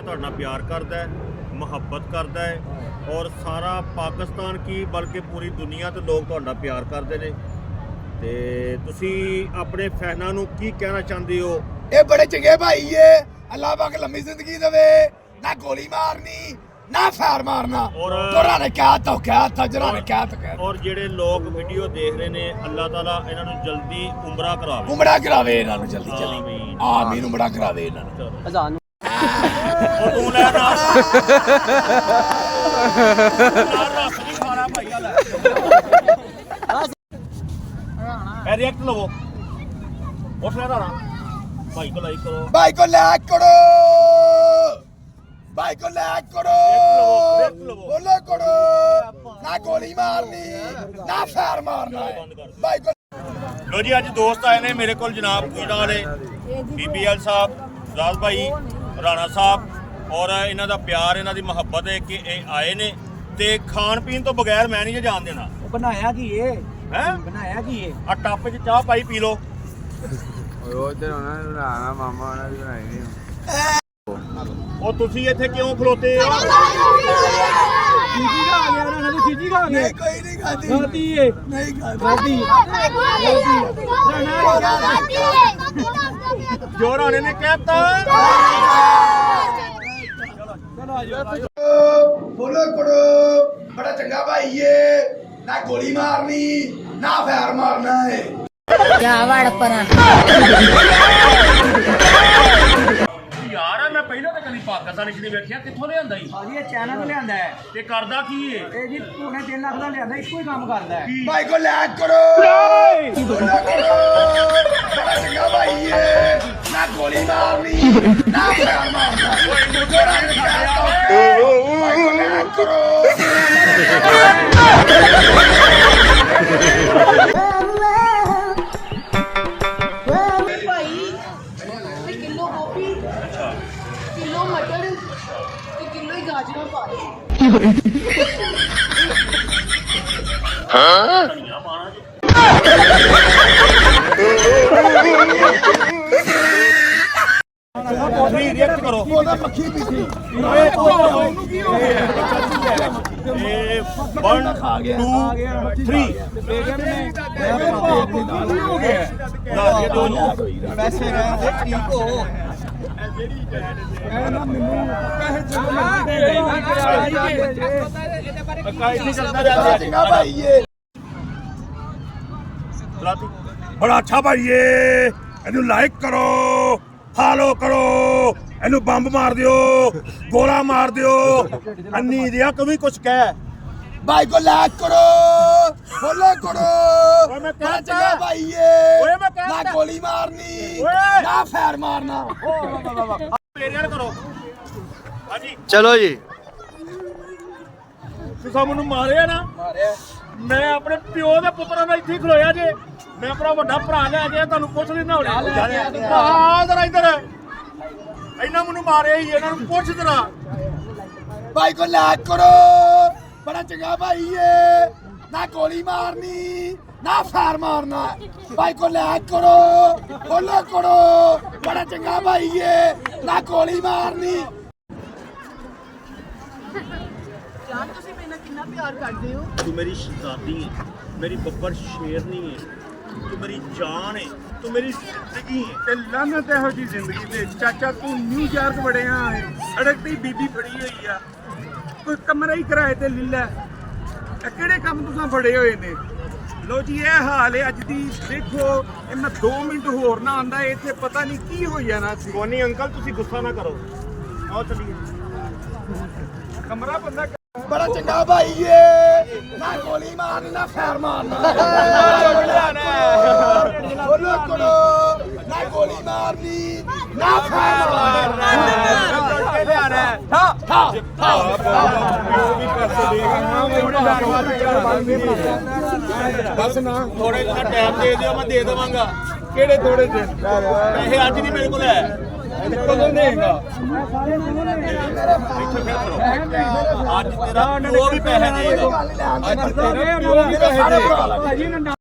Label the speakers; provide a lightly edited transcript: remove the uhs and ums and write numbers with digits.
Speaker 1: ਤੁਹਾਡੇ ਨਾਲ ਪਿਆਰ ਕਰਦਾ है, ਮੁਹੱਬਤ ਕਰਦਾ है और सारा पाकिस्तान की बल्कि पूरी दुनिया तो लोग ਤੁਹਾਡਾ ਪਿਆਰ ਕਰਦੇ ਨੇ। ਤੇ ਤੁਸੀਂ ਆਪਣੇ ਫੈਨਾਂ ਨੂੰ ਕੀ ਕਹਿਣਾ ਚਾਹੁੰਦੇ ਹੋ?
Speaker 2: ਇਹ ਬੜੇ ਚੰਗੇ ਭਾਈ ਏ, ਅੱਲਾਹ ਪਾਕ ਲੰਮੀ ਜ਼ਿੰਦਗੀ ਦੇਵੇ, ਨਾ ਗੋਲੀ ਮਾਰਨੀ ਨਾ ਫਾਇਰ ਮਾਰਨਾ। ਜੋਰਾਂ ਨੇ ਕਿਹਾ ਤਾਂ ਕਿਹਾ ਤਾਂ ਜੋਰਾਂ ਨੇ ਕਿਹਾ ਤਾਂ ਕਿਹਾ।
Speaker 1: ਔਰ ਜਿਹੜੇ ਲੋਕ ਵੀਡੀਓ ਦੇਖ ਰਹੇ ਨੇ, ਅੱਲਾਹ ਤਾਲਾ ਇਹਨਾਂ ਨੂੰ ਜਲਦੀ ਉਮਰਾ ਕਰਾਵੇ।
Speaker 2: ਉਮਰਾ ਕਰਾਵੇ ਇਹਨਾਂ ਨੂੰ ਜਲਦੀ ਜਲਦੀ, ਆਮੀਨ। ਉਮਰਾ ਕਰਾਵੇ ਇਹਨਾਂ ਨੂੰ।
Speaker 3: ਅਜ਼ਾਨ
Speaker 1: ਉਹ ਤੂੰ ਲੈ ਨਾ ਰਸ ਨਹੀਂ ਖਾਣਾ ਭਾਈ ਆ ਲੈ ਇਹ ਰਿਐਕਟ ਲਵੋ। ਉੱਠ ਲੈ ਰਾਣਾ ਭਾਈ ਕੋ ਲਾਈਕ ਕਰੋ,
Speaker 2: ਭਾਈ ਕੋ ਲਾਇਕ ਕਰੋ, ਭਾਈ ਕੋ ਲਾਇਕ ਕਰੋ, ਬੋਲੇ ਕਰੋ, ਨਾ ਗੋਲੀ ਮਾਰਨੀ ਨਾ ਫਾਇਰ ਮਾਰਨਾ ਭਾਈ ਕੋ।
Speaker 1: ਲੋ ਜੀ ਅੱਜ ਦੋਸਤ ਆਏ ਨੇ ਮੇਰੇ ਕੋਲ, ਜਨਾਬ ਕੁਇਡਾ ਵਾਲੇ BBL ਸਾਹਿਬ, ਰਾਜ ਭਾਈ, ਰਾਣਾ ਸਾਹਿਬ, ਔਰ ਇਹਨਾਂ ਦਾ ਪਿਆਰ, ਇਹਨਾਂ ਦੀ ਮੁਹੱਬਤ ਹੈ ਕਿ ਇਹ ਆਏ ਨੇ ਤੇ ਖਾਣ ਪੀਣ ਤੋਂ ਬਗੈਰ ਮੈਂ ਨਹੀਂ ਜਾਣ ਦੇਣਾ।
Speaker 3: ਬਣਾਇਆ ਕੀ ਏ?
Speaker 1: ਹੈ
Speaker 3: ਬਣਾਇਆ ਕੀ ਏ?
Speaker 1: ਆ ਟੱਪ 'ਚ ਚਾਹ ਪਾਈ ਪੀ ਲੋ।
Speaker 4: ਉਧਰ ਉਹਨਾਂ ਨੇ ਬਣਾਣਾ, ਮਾਮਾ ਉਹਨਾਂ ਦੀ ਬਣਾਈ ਨਹੀਂ।
Speaker 1: ਉਹ ਤੁਸੀਂ ਇੱਥੇ ਕਿਉਂ ਖਲੋਤੇ ਹੋ?
Speaker 3: ਚੀਜੀ ਖਾ ਗਿਆ ਉਹਨਾਂ ਨੇ, ਚੀਜੀ ਖਾ ਗਿਆ।
Speaker 2: ਨਹੀਂ ਕੋਈ ਨਹੀਂ ਖਾਦੀ,
Speaker 3: ਖਾਦੀ ਏ,
Speaker 2: ਨਹੀਂ
Speaker 3: ਖਾਦੀ
Speaker 1: ਜੋਰਾਂ ਨੇ ਕਹਿਤਾ।
Speaker 3: ਚਲੋ ਆਜੋ।
Speaker 2: ਬੋਲੇ ਕਰੋ, ਬੜਾ ਚੰਗਾ ਭਾਈ ਏ, ਨਾ ਗੋਲੀ ਮਾਰਨੀ ਨਾ ਫਾਇਰ ਮਾਰਨਾ ਏ।
Speaker 1: ਯਾਰ ਮੈਂ ਪਹਿਲਾਂ ਤਾਂ ਕਦੀ ਪਾਕਿਸਤਾਨ 'ਚ ਨਹੀਂ ਵੇਖਿਆ, ਕਿੱਥੋਂ ਲਿਆਂਦਾ ਹੀ?
Speaker 3: ਭਾਜੀ ਇਹ ਚੈਨਲ ਤੋਂ ਲਿਆਂਦਾ ਹੈ
Speaker 1: ਤੇ ਕਰਦਾ ਕੀ ਏ?
Speaker 3: ਇਹ ਜੀ ਪੂਨੇ 3 ਲੱਖ ਦਾ ਲਿਆਂਦਾ, ਇੱਕੋ ਹੀ ਕੰਮ ਕਰਦਾ ਹੈ।
Speaker 2: ਭਾਈ ਕੋ ਲਾਇਕ ਕਰੋ, ਬੋਲੇ ਕਰੋ, ਬੜਾ ਚੰਗਾ ਭਾਈ ਏ, ਨਾ ਗੋਲੀ ਮਾਰਨੀ ਨਾ ਫਾਇਰ ਮਾਰਨਾ। ਭਾਈ ਕੋ ਲਾਇਕ ਕਰੋ।
Speaker 5: किलो गोभी, किलो मटर, किलो ही गाजर पा दो।
Speaker 1: ਰਿਐਕਟ ਕਰੋ।
Speaker 2: ਉਹਦਾ ਮੱਖੀ ਪੀਤੀ
Speaker 1: ਇਹ 1 2 3
Speaker 3: ਪੈਸੇ ਰਹਿੰਦੇ ਠੀਕ ਹੋ।
Speaker 2: ਚੰਗਾ ਭਾਈ ਏ,
Speaker 1: ਬੜਾ ਅੱਛਾ ਭਾਈ ਏ, ਇਹਨੂੰ ਲਾਈਕ ਕਰੋ, ਫਾਲੋ ਕਰੋ, ਇਹਨੂੰ ਬੰਬ ਮਾਰ ਦਿਓ, ਗੋਲਾ ਮਾਰ ਦਿਓ। ਅੰਨੀ ਦਿਆ ਕਵੀ ਕੁਛ ਕਹਿ।
Speaker 2: ਭਾਈ ਕੋ ਲਾਇਕ ਕਰੋ, ਬੋਲੇ ਕਰੋ,
Speaker 1: ਓਏ ਮੈਂ
Speaker 2: ਬੜਾ
Speaker 1: ਕਹਿਤਾ।
Speaker 2: ਚੰਗਾ ਭਾਈ ਏ,
Speaker 1: ਓਏ ਮੈਂ ਕਹਿਤਾ।
Speaker 2: ਨਾ ਗੋਲੀ ਮਾਰਨੀ
Speaker 1: ਓਏ।
Speaker 2: ਨਾ ਫਾਇਰ ਮਾਰਨਾ।
Speaker 1: ਪਲੇਅਰ ਕਰੋ। ਹਾਂਜੀ
Speaker 4: ਚਲੋ ਜੀ।
Speaker 1: ਤੁਸੀਂ ਮੈਨੂੰ ਮਾਰਿਆ ਨਾ?
Speaker 3: ਮਾਰਿਆ
Speaker 1: ਮੈਂ ਆਪਣੇ ਪਿਓ ਦੇ ਪੁੱਤਰਾਂ ਨਾਲ ਇੱਥੇ ਖਲੋਇਆ ਜੇ। ਮੈਂ ਆਪਣਾ ਵੱਡਾ ਭਰਾ ਲੈ ਕੇ ਤੁਹਾਨੂੰ ਪੁੱਛ ਲੈਣਾ ਹੁਣੇ। ਆ ਜਰਾ ਇੱਧਰ, ਇਹਨਾਂ ਮੈਨੂੰ ਮਾਰਿਆ ਹੀ, ਇਹਨਾਂ ਨੂੰ ਪੁੱਛ ਜਰਾ।
Speaker 2: ਭਾਈ ਕੋ ਲਾਇਕ ਕਰੋ, ਬੜਾ ਚੰਗਾ ਭਾਈ ਏ, ਨਾ ਗੋਲੀ ਮਾਰਨੀ ਨਾ ਫਾਇਰ ਮਾਰਨਾ। ਭਾਈ ਕੋ ਲਾਇਕ ਕਰੋ, ਬੋਲੇ ਕਰੋ, ਬੜਾ ਚੰਗਾ ਭਾਈ ਏ, ਨਾ ਗੋਲੀ ਮਾਰਨੀ।
Speaker 5: जान तुसी मेरे नाल कितना प्यार करदे हो।
Speaker 1: तू मेरी शहजादी है, मेरी बब्बर शेरनी है, तू मेरी जान है, तू मेरी जिंदगी है।
Speaker 4: ਤੇ ਲਾਨਤ ਇਹੋ ਜੀ ਜ਼ਿੰਦਗੀ ਦੇ ਚਾਚਾ ਤੂੰ ਨਿਊਯਾਰਕ ਵੜਿਆ ਹੈ, ਸੜਕ ਤੇ ਬੀਬੀ ਫੜੀ ਹੋਈ ਆ, ਕੋਈ ਕਮਰਾ ਹੀ ਕਿਰਾਏ ਤੇ ਲੈ ਲੈ। ਇਹ ਕਿਹੜੇ ਕੰਮ ਤੁਸੀਂ ਫੜੇ ਹੋਏ ਨੇ? ਲੋ ਜੀ ਇਹ ਹਾਲ ਹੈ ਅੱਜ ਦੀ। ਦੇਖੋ ਇਹ ਮੈਂ 2 ਮਿੰਟ ਹੋਰ ਨਾ ਆਂਦਾ ਇੱਥੇ ਪਤਾ ਨਹੀਂ ਕੀ ਹੋ ਜਾਣਾ ਸੀ।
Speaker 1: ਕੋਨੀ ਅੰਕਲ ਤੁਸੀਂ ਗੁੱਸਾ ਨਾ ਕਰੋ, ਆਓ ਚੱਲੀਏ।
Speaker 4: ਕਮਰਾ ਬੰਦਾ
Speaker 2: ਬੜਾ ਚੰਗਾ ਭਾਈ ਏ, ਨਾ ਗੋਲੀ ਮਾਰਨੀ ਨਾ ਫਾਇਰ ਮਾਰਨਾ। ਬੋਲੇ ਕਰੋ, ਨਾ ਗੋਲੀ ਮਾਰਨੀ ਨਾ ਫਾਇਰ ਮਾਰਨਾ।
Speaker 1: ਬਸ ਨਾ ਥੋੜੇ ਜਿਹਾ ਟਾਈਮ ਦੇ ਦਿਓ, ਮੈਂ ਦੇ ਦੇਵਾਂਗਾ।
Speaker 4: ਕਿਹੜੇ ਥੋੜੇ ਦਿਨ
Speaker 1: ਪੈਸੇ ਅੱਜ ਨਹੀਂ ਮੇਰੇ ਕੋਲ ਹੈ।
Speaker 4: ਕਦੋਂ ਦੇਗਾ?
Speaker 1: ਅੱਜ ਤੇਰਾ ਪਿਓ ਵੀ ਪੈਸੇ ਦੇਗਾ।
Speaker 2: ਅੱਜ ਤੇਰੇ ਪਿਓ ਵੀ ਪੈਸੇ ਦੇ।